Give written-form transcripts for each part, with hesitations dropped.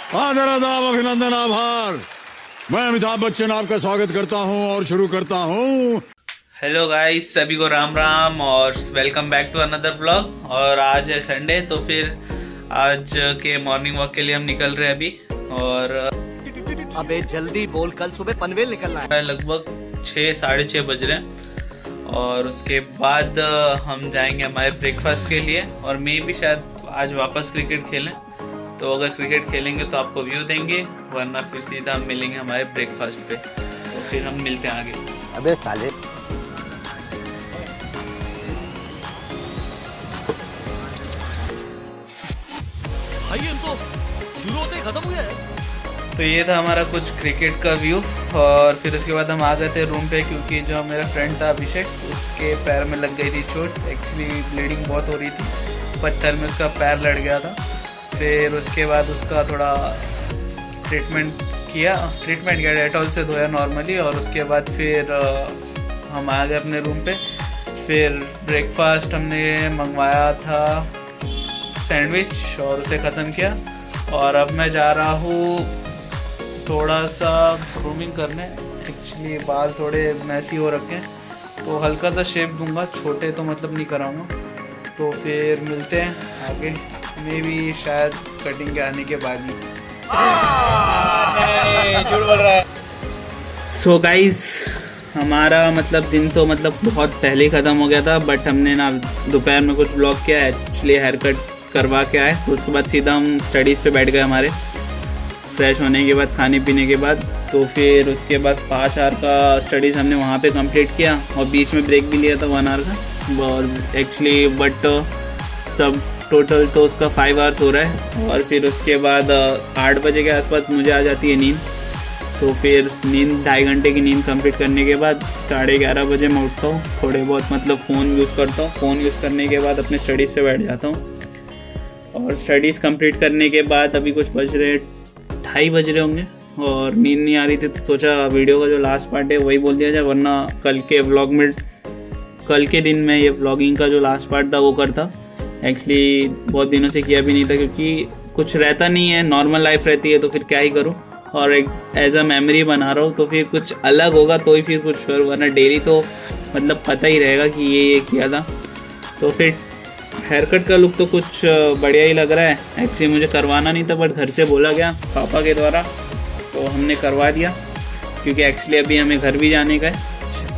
आदर आदाब अभिनंदन आभार। मैं अमिताभ बच्चन आपका स्वागत करता हूं और शुरू करता हूं। हेलो गाइस, सभी को राम राम और welcome back to another blog. और आज है संडे, तो फिर आज के मॉर्निंग वॉक के लिए हम निकल रहे हैं अभी। और अबे जल्दी बोल, कल सुबह पनवेल निकलना है। लगभग 6-6:30 बज रहे हैं। और उसके बाद हम जाएंगे हमारे ब्रेकफास्ट के लिए। और मैं भी शायद आज वापस क्रिकेट खेलें, तो अगर क्रिकेट खेलेंगे तो आपको व्यू देंगे, वरना फिर सीधा हम मिलेंगे हमारे ब्रेकफास्ट पे। तो फिर हम मिलते हैं आगे। अबे साले, तो शुरू होते ही खत्म हो गया है। तो ये था हमारा कुछ क्रिकेट का व्यू। और फिर उसके बाद हम आ गए थे रूम पे, क्योंकि जो मेरा फ्रेंड था अभिषेक, उसके पैर में लग गई थी चोट। एक्चुअली ब्लीडिंग बहुत हो रही थी, पत्थर में उसका पैर लड़ गया था। फिर उसके बाद उसका थोड़ा ट्रीटमेंट किया, डेटॉल से धोया नॉर्मली। और उसके बाद फिर हम आ गए अपने रूम पे। फिर ब्रेकफास्ट हमने मंगवाया था सैंडविच और उसे ख़त्म किया। और अब मैं जा रहा हूँ थोड़ा सा ग्रूमिंग करने। एक्चुअली बाल थोड़े मैसी हो रखे हैं, तो हल्का सा शेप दूंगा, छोटे तो मतलब नहीं कराऊंगा। तो फिर मिलते हैं आगे, मे भी शायद कटिंग के आने के बाद ही। झूठ बोल रहा है। सो गाइस, हमारा मतलब दिन तो मतलब बहुत पहले ही ख़त्म हो गया था, बट हमने ना दोपहर में कुछ व्लॉग किया है। एक्चुअली हेयर कट करवा के आए, तो उसके बाद सीधा हम स्टडीज़ पे बैठ गए हमारे, फ्रेश होने के बाद, खाने पीने के बाद। तो फिर उसके बाद 5 आवर का स्टडीज़ हमने वहाँ पे कंप्लीट किया। और बीच में ब्रेक भी लिया था 1 आवर का। और एक्चुअली बट सब टोटल तो उसका 5 आवर्स हो रहा है। और फिर उसके बाद 8 बजे के आसपास मुझे आ जाती है नींद। तो फिर नींद 2.5 घंटे की नींद कंप्लीट करने के बाद 11:30 बजे मैं उठता हूँ। थोड़े बहुत मतलब फ़ोन यूज़ करता हूँ। फ़ोन यूज़ करने के बाद अपने स्टडीज़ पे बैठ जाता हूँ। और स्टडीज़ कंप्लीट करने के बाद अभी कुछ बज रहे 2:30 बज रहे होंगे, और नींद नहीं आ रही थी, तो सोचा वीडियो का जो लास्ट पार्ट है वही बोल दिया जाए, वरना कल के व्लॉग में, कल के दिन में ये व्लॉगिंग का जो लास्ट पार्ट था वो करता। एक्चुअली बहुत दिनों से किया भी नहीं था, क्योंकि कुछ रहता नहीं है, नॉर्मल लाइफ रहती है, तो फिर क्या ही करूँ। और एक एज अ मेमोरी बना रहा हूँ, तो फिर कुछ अलग होगा तो ही फिर कुछ करूँ, वरना डेली तो मतलब पता ही रहेगा कि ये किया था। तो फिर हेयर कट का लुक तो कुछ बढ़िया ही लग रहा है। एक्चुअली मुझे करवाना नहीं था, बट घर से बोला गया पापा के द्वारा, तो हमने करवा दिया। क्योंकि एक्चुअली अभी हमें घर भी जाने का है।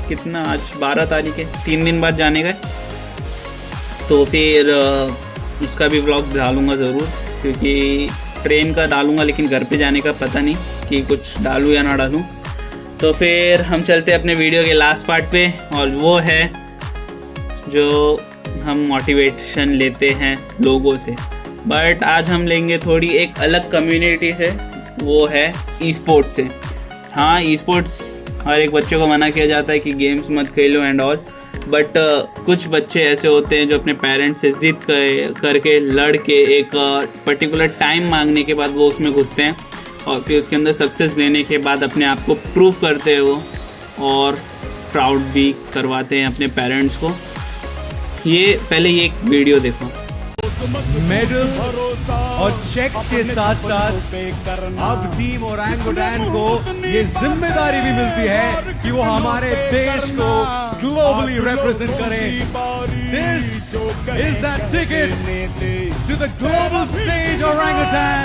कितना आज 12 तारीख है, 3 दिन बाद जाने का है। तो फिर उसका भी व्लॉग डालूंगा ज़रूर, क्योंकि ट्रेन का डालूंगा, लेकिन घर पे जाने का पता नहीं कि कुछ डालूँ या ना डालूँ। तो फिर हम चलते हैं अपने वीडियो के लास्ट पार्ट पे, और वो है जो हम मोटिवेशन लेते हैं लोगों से। बट आज हम लेंगे थोड़ी एक अलग कम्युनिटी से, वो है ई स्पोर्ट्स से। हाँ, ई स्पोर्ट्स हर एक बच्चे को मना किया जाता है कि गेम्स मत खेलो एंड ऑल, बट कुछ बच्चे ऐसे होते हैं जो अपने पेरेंट्स से ज़िद करके लड़ के एक पर्टिकुलर टाइम मांगने के बाद वो उसमें घुसते हैं, और फिर उसके अंदर सक्सेस लेने के बाद अपने आप को प्रूव करते हैं वो, और प्राउड भी करवाते हैं अपने पेरेंट्स को। ये पहले ये एक वीडियो देखो। मेडल और चेक्स के साथ साथ अब टीम ओरंगुटान को ये जिम्मेदारी भी मिलती है कि वो हमारे देश को ग्लोबली रिप्रेजेंट करें। This is the ticket to the global stage orangutan.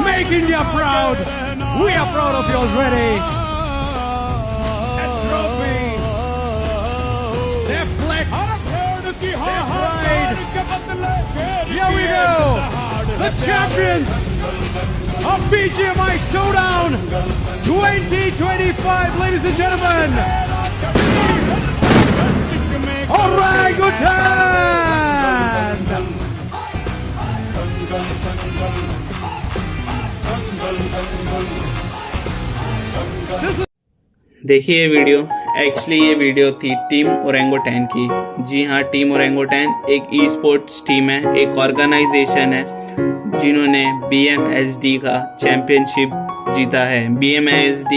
Make India proud. We are proud of you already. A trophy, their flex, their pride. Here we go, the champions of BGMI Showdown 2025, ladies and gentlemen, Orangutan! देखिए ये video. Actually ये video थी team orangutan की। जी हाँ, team orangutan एक e sports team है, एक organisation है जिन्होंने BMSD का चैम्पियनशिप जीता है। BMSD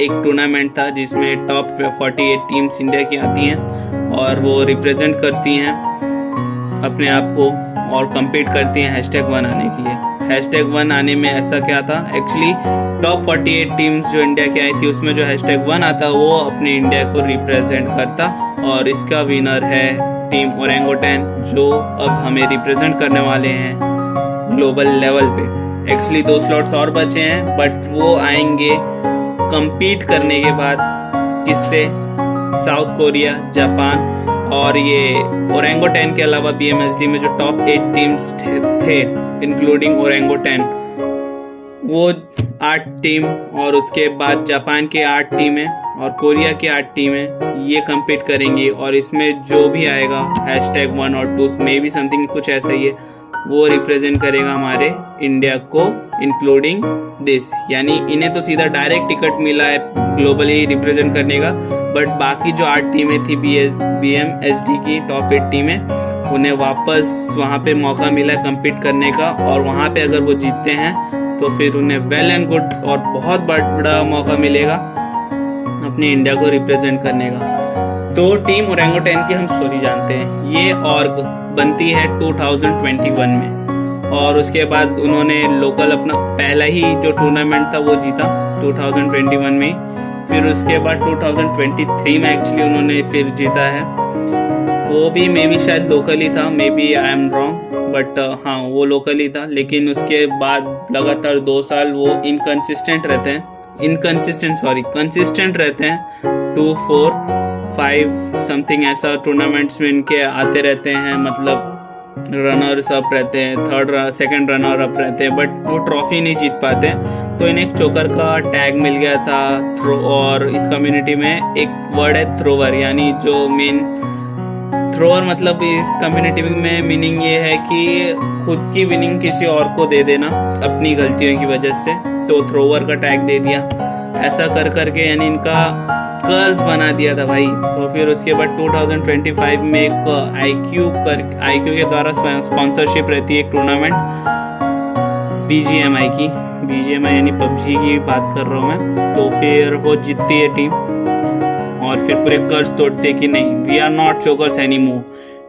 एक टूर्नामेंट था जिसमें टॉप 48 टीम्स इंडिया की आती हैं और वो रिप्रेजेंट करती हैं अपने आप को और कम्पीट करती हैं #1 आने के लिए। #1 आने में ऐसा क्या था, एक्चुअली टॉप 48 टीम्स जो इंडिया की आई थी उसमें जो #1 आता वो अपने इंडिया को रिप्रेजेंट करता, और इसका विनर है टीम ओरेंगोटैन, जो अब हमें रिप्रेजेंट करने वाले हैं ग्लोबल लेवल पे। एक्चुअली 2 स्लॉट्स और बचे हैं, बट वो आएंगे compete करने के बाद। किससे? साउथ कोरिया, जापान, और ये ओरेंगोटैन के अलावा BMSD में जो टॉप 8 टीम्स थे इंक्लूडिंग ओरेंगोटैन, वो 8 टीम, और उसके बाद जापान के 8 टीमें और कोरिया की 8 टीमें ये compete करेंगी, और इसमें जो भी आएगा #1 और 2 में भी समथिंग कुछ ऐसा ही है, वो रिप्रेजेंट करेगा हमारे इंडिया को इंक्लूडिंग दिस। यानी इन्हें तो सीधा डायरेक्ट टिकट मिला है ग्लोबली रिप्रेजेंट करने का, बट बाकी जो 8 टीमें थी BMSD की टॉप 8 टीमें, उन्हें वापस वहाँ पे मौका मिला compete करने का, और वहाँ पे अगर वो जीतते हैं तो फिर उन्हें वेल एंड गुड और बहुत बड़ा मौका मिलेगा अपनी इंडिया को रिप्रेजेंट करने का। तो टीम ओरेंगोटैन की हम स्टोरी जानते हैं। ये ऑर्ग बनती है 2021 में, और उसके बाद उन्होंने लोकल अपना पहला ही जो टूर्नामेंट था वो जीता 2021 में। फिर उसके बाद 2023 में एक्चुअली उन्होंने फिर जीता है, वो भी मे बी शायद लोकल ही था, maybe I am wrong, but हाँ वो लोकल ही था। लेकिन उसके बाद लगातार 2 साल वो कंसिस्टेंट रहते हैं 2, 4, 5 समथिंग ऐसा टूर्नामेंट्स में इनके आते रहते हैं, मतलब रनर्स अप रहते हैं, सेकंड रनर अप रहते हैं, बट वो ट्रॉफी नहीं जीत पाते। तो इन्हें एक चोकर का टैग मिल गया था थ्रो, और इस कम्युनिटी में एक वर्ड है थ्रोवर, यानी जो मेन थ्रोवर, मतलब इस कम्युनिटी में मीनिंग ये है कि खुद की विनिंग किसी और को दे देना अपनी गलतियों की वजह से, तो थ्रोवर का टैग दे दिया। ऐसा कर करके यानी इनका कर्ज बना दिया था भाई। तो फिर उसके बाद 2025 में एक IQ के द्वारा स्पॉन्सरशिप रहती है एक टूर्नामेंट BGMI की, BGMI यानी PUBG की बात कर रहा हूँ मैं। तो फिर वो जीतती है टीम, और फिर पूरे कर्ज तोड़ते कि नहीं, we are not chokers anymore.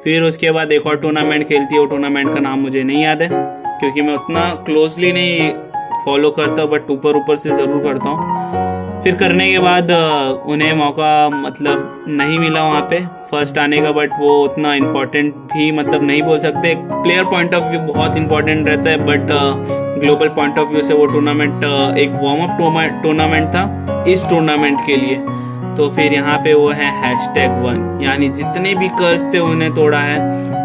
फिर उसके बाद एक और टूर्नामेंट खेलती है, वो टूर्नामेंट का नाम मुझे नहीं याद है क्योंकि मैं उतना क्लोजली नहीं फॉलो करता, बट ऊपर से ज़रूर करता हूँ। फिर करने के बाद उन्हें मौका मतलब नहीं मिला वहाँ पे फर्स्ट आने का, बट वो उतना इम्पोर्टेंट भी मतलब नहीं बोल सकते। प्लेयर पॉइंट ऑफ व्यू बहुत इंपॉर्टेंट रहता है, but global point of view से वो टूर्नामेंट एक वार्म अप टूर्नामेंट था इस टूर्नामेंट के लिए। तो फिर यहाँ पे वो है #1, यानी जितने भी कर्ज थे उन्हें तोड़ा है,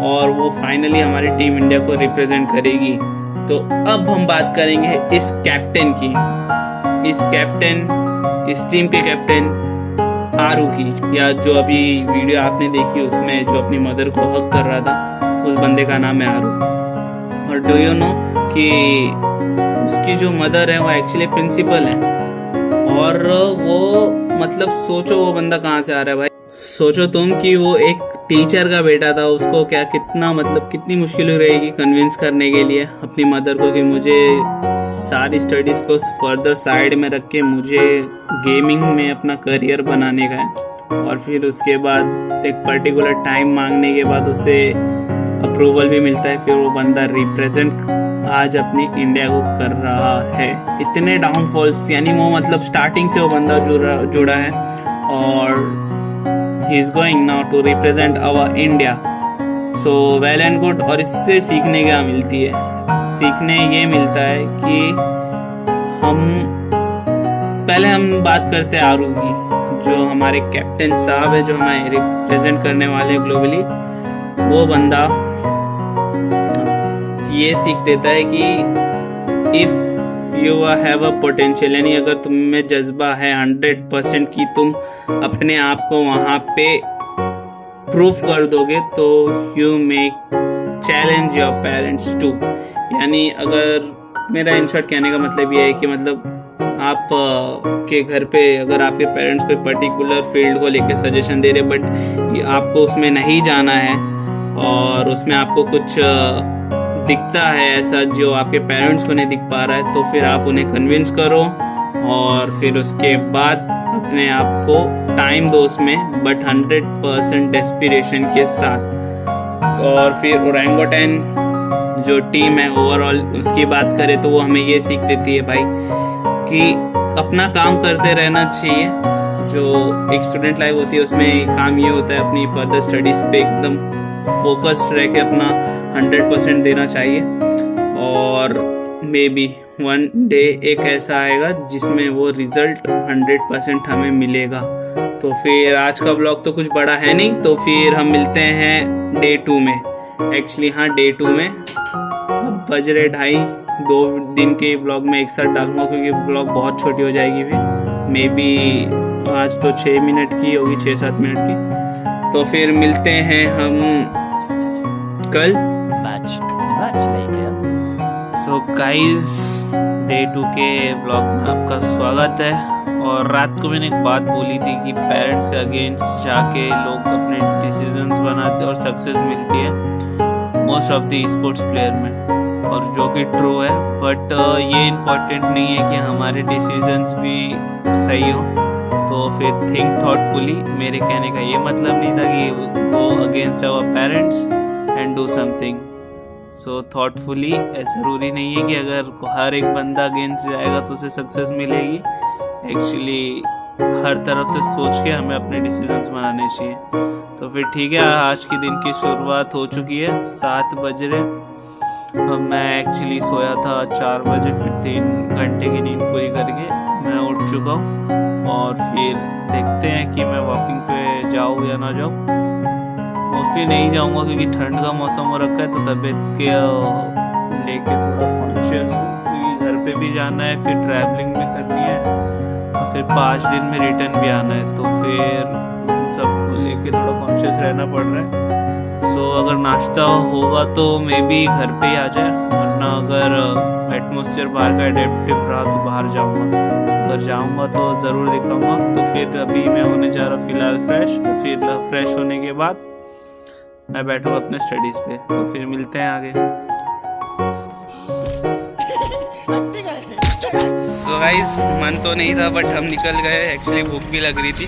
और वो फाइनली हमारी टीम इंडिया को रिप्रेजेंट करेगी। तो अब हम बात करेंगे इस कैप्टन की, इस टीम के कैप्टन आरू की, या जो अभी वीडियो आपने देखी उसमें जो अपनी मदर को हक कर रहा था, उस बंदे का नाम है आरू। और डू यू नो कि उसकी जो मदर है वो एक्चुअली प्रिंसिपल है, और वो मतलब सोचो वो बंदा कहाँ से आ रहा है भाई। सोचो तुम कि वो एक टीचर का बेटा था, उसको क्या कितना मतलब कितनी मुश्किल रहेगी कन्विंस करने के लिए अपनी मदर को कि मुझे सारी स्टडीज़ को फर्दर साइड में रख के मुझे गेमिंग में अपना करियर बनाने का है। और फिर उसके बाद एक पर्टिकुलर टाइम मांगने के बाद उससे अप्रूवल भी मिलता है, फिर वो बंदा रिप्रेजेंट आज अपनी इंडिया को कर रहा है। इतने डाउनफॉल्स, यानी वो मतलब स्टार्टिंग से वो बंदा जुड़ा है, और he is going now to represent our India, so well and good। और इससे सीखने क्या मिलती है? सीखने ये मिलता है कि हम बात करते हैं आरू की, जो हमारे कैप्टन साहब है, जो हमें रिप्रेजेंट करने वाले हैं ग्लोबली। वो बंदा ये सीख देता है कि if you have a potential, यानी अगर तुम में जज्बा है 100% कि तुम अपने आप को वहाँ पे प्रूफ कर दोगे, तो you make challenge your parents too. यानी अगर मेरा इन शॉर्ट कहने का मतलब ये है कि मतलब आप के घर पे अगर आपके पेरेंट्स कोई पर्टिकुलर फील्ड को लेके सजेशन दे रहे, बट आपको उसमें नहीं जाना है और उसमें आपको कुछ दिखता है ऐसा जो आपके पेरेंट्स को नहीं दिख पा रहा है, तो फिर आप उन्हें कन्विंस करो, और फिर उसके बाद अपने आप को टाइम दो उसमें, बट 100% डेस्पिरेशन के साथ। और फिर ओरेंगोटैन जो टीम है ओवरऑल उसकी बात करें तो वो हमें ये सीख देती है भाई कि अपना काम करते रहना चाहिए। जो एक स्टूडेंट लाइफ होती है उसमें काम ये होता है अपनी फर्दर स्टडीज़ पे एकदम फोकस्ड रह के अपना 100% देना चाहिए, और मे बी वन डे एक ऐसा आएगा जिसमें वो रिज़ल्ट 100% हमें मिलेगा। तो फिर आज का ब्लॉग तो कुछ बड़ा है नहीं, तो फिर हम मिलते हैं डे 2 में। एक्चुअली हाँ, डे 2 में अब बज रहे 2:30, 2 दिन के ब्लॉग में एक साथ डालूंगा क्योंकि ब्लॉग बहुत छोटी हो जाएगी फिर। मे बी आज तो 6 मिनट की होगी, 6-7 मिनट की। तो फिर मिलते हैं हम कल। सो गाइज, डे 2 के ब्लॉग में आपका स्वागत है। और रात को मैंने एक बात बोली थी कि पेरेंट्स के अगेंस्ट जाके लोग अपने डिसीजंस बनाते हैं और सक्सेस मिलती है most of the sports player में, और जो कि ट्रू है। बट ये इम्पोर्टेंट नहीं है कि हमारे डिसीजंस भी सही हो। तो फिर थिंक थॉटफुली। मेरे कहने का ये मतलब नहीं था कि go against our parents and do something. So thoughtfully, ज़रूरी नहीं है कि अगर हर एक बंदा अगेंस्ट जाएगा तो उसे सक्सेस मिलेगी। एक्चुअली हर तरफ से सोच के हमें अपने डिसीजंस बनाने चाहिए। तो फिर ठीक है, आज के दिन की शुरुआत हो चुकी है। 7 बज रहे। मैं एक्चुअली सोया था 4 बजे, फिर 3 घंटे की नींद पूरी करके मैं उठ चुका हूँ। और फिर देखते हैं कि मैं वॉकिंग पे जाऊँ या ना जाऊँ। मोस्टली नहीं जाऊँगा क्योंकि ठंड का मौसम हो रखा है, तो तबीयत के लेके थोड़ा कॉन्शियस हूँ क्योंकि घर पे भी जाना है, फिर ट्रैवलिंग भी करनी है, और फिर 5 दिन में रिटर्न भी आना है। तो फिर सबको लेके थोड़ा कॉन्शियस रहना पड़ रहा है। सो अगर नाश्ता होगा तो मे बी घर पे ही आ जाए, वरना अगर एटमॉस्फेयर बाहर का एडेप्टिव रहा तो बाहर जाऊँगा। अगर जाऊँगा तो ज़रूर दिखाऊँगा। तो फिर अभी मैं होने जा रहा फ़िलहाल फ्रेश, और फिर फ्रेश होने के बाद मैं बैठूँगा अपने स्टडीज़ पे। तो फिर मिलते हैं आगे। सो गाइस, मन तो नहीं था बट हम निकल गए। एक्चुअली भूख भी लग रही थी।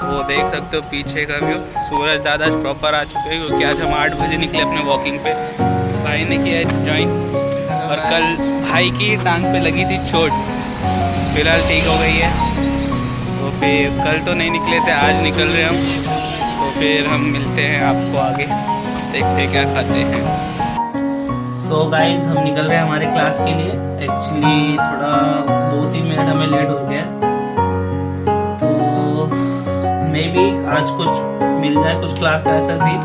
वो देख सकते हो पीछे का व्यू। सूरज दादा आज प्रॉपर आ चुके हैं क्योंकि आज हम 8 बजे निकले अपने वॉकिंग पे। भाई ने किया ज्वाइन, और कल भाई की टांग पे लगी थी चोट, फिलहाल ठीक हो गई है। तो फिर कल तो नहीं निकले थे, आज निकल रहे हम। तो फिर हम मिलते हैं आपको आगे, देखते हैं क्या खाते हैं। सो गाइज, हम निकल रहे हैं हमारे क्लास के लिए। एक्चुअली थोड़ा 2-3 मिनट हमें लेट हो गया, तो मे बी आज कुछ मिल जाए, कुछ क्लास का ऐसा सीन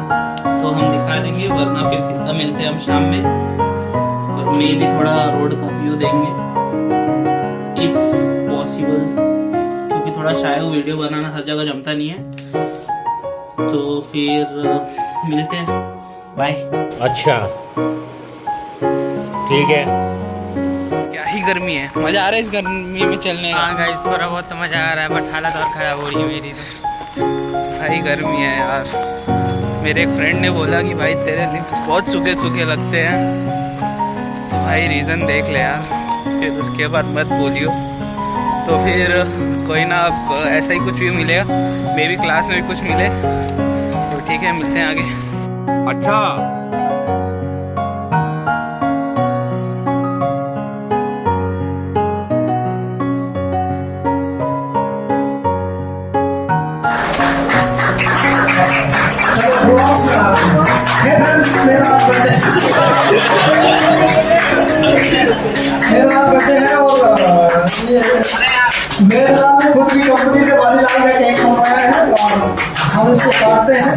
तो हम दिखा देंगे, वरना फिर सीधा मिलते हैं हम शाम में। और मे भी थोड़ा रोड का व्यू देंगे इफ़ पॉसिबल, क्योंकि थोड़ा शायद वो वीडियो बनाना हर जगह जमता नहीं है। तो फिर मिलते हैं, बाय। अच्छा, ठीक है। क्या ही गर्मी है, मज़ा आ रहा है इस गर्मी में चलने का। हाँ गाइस, थोड़ा बहुत तो मज़ा आ रहा है, बट हालत और ख़राब हो रही है मेरी तो। भाई गर्मी है यार। मेरे एक फ्रेंड ने बोला कि भाई तेरे लिप्स बहुत सूखे सूखे लगते हैं। तो भाई रीज़न देख ले यार, फिर उसके बाद मत बोलियो। तो फिर कोई ना, अब ऐसा ही कुछ भी मिलेगा, मे भी क्लास में भी कुछ मिले। तो ठीक है, मिलते हैं आगे। अच्छा, मेरा बर्थडे है और मेरे साथ में खुद की कंपनी से वालीलाल का केक मंगवाया है और हम इसको काटते हैं।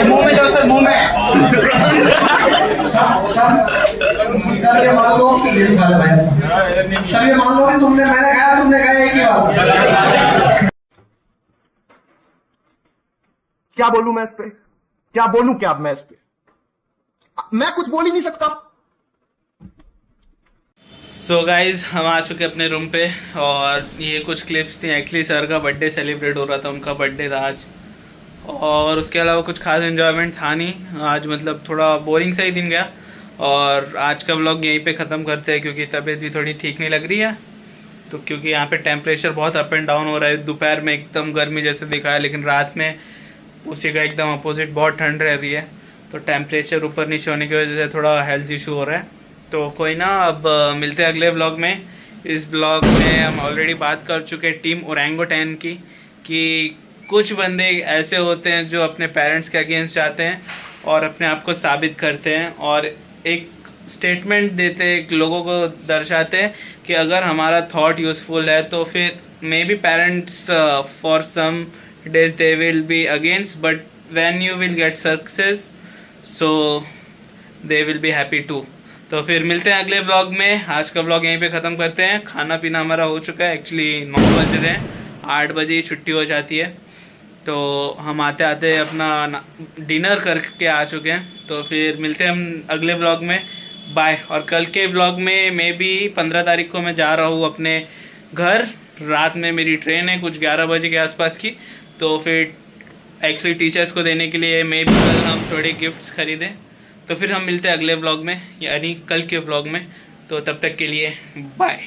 मुंह में दो सर, मुंह में। सर ये मान लो कि ये खा भाई, सर ये मान लो कि मैंने खाया, तुमने खाया, एक ही बात। क्या बोलूं मैं इस पे, क्या बोलूं क्या मैं इस पे, मैं कुछ बोल ही नहीं सकता। सो गाइज हम आ चुके अपने रूम पे और ये कुछ क्लिप्स थी। एक्चुअली सर का बर्थडे सेलिब्रेट हो रहा था, उनका बर्थडे था आज, और उसके अलावा कुछ खास एंजॉयमेंट था नहीं आज, मतलब थोड़ा बोरिंग सा ही दिन गया। और आज का व्लॉग यहीं पे ख़त्म करते हैं क्योंकि तबीयत भी थोड़ी ठीक नहीं लग रही है। तो क्योंकि यहाँ पे टेम्परेचर बहुत अप एंड डाउन हो रहा है, दोपहर में एकदम गर्मी जैसे दिखा है लेकिन रात में उसी का एकदम अपोजिट बहुत ठंड रह रही है। तो टेम्परेचर ऊपर नीचे होने की वजह से थोड़ा हेल्थ इशू हो रहा है। तो कोई ना, अब मिलते हैं अगले ब्लॉग में। इस ब्लॉग में हम ऑलरेडी बात कर चुके हैं टीम ओरंगुटैन की, कि कुछ बंदे ऐसे होते हैं जो अपने पेरेंट्स के अगेंस्ट जाते हैं और अपने आप को साबित करते हैं और एक स्टेटमेंट देते हैं, लोगों को दर्शाते हैं कि अगर हमारा थॉट यूज़फुल है तो फिर maybe parents for some days they will be against, but when you will get success so they will be happy too. तो फिर मिलते हैं अगले ब्लॉग में। आज का ब्लॉग यहीं पे ख़त्म करते हैं। खाना पीना हमारा हो चुका है, एक्चुअली 9 बज रहे हैं, 8 बजे ही छुट्टी हो जाती है। तो हम आते आते अपना डिनर करके आ चुके हैं। तो फिर मिलते हैं हम अगले ब्लॉग में। बाय। और कल के ब्लॉग में मे बी 15 तारीख को मैं जा रहा हूँ अपने घर। रात में मेरी ट्रेन है कुछ 11 बजे के आसपास की। तो फिर एक्चुअली टीचर्स को देने के लिए मे बी कल हम थोड़े गिफ्ट्स खरीदें। तो फिर हम मिलते हैं अगले ब्लॉग में, यानी कल के ब्लॉग में। तो तब तक के लिए बाय।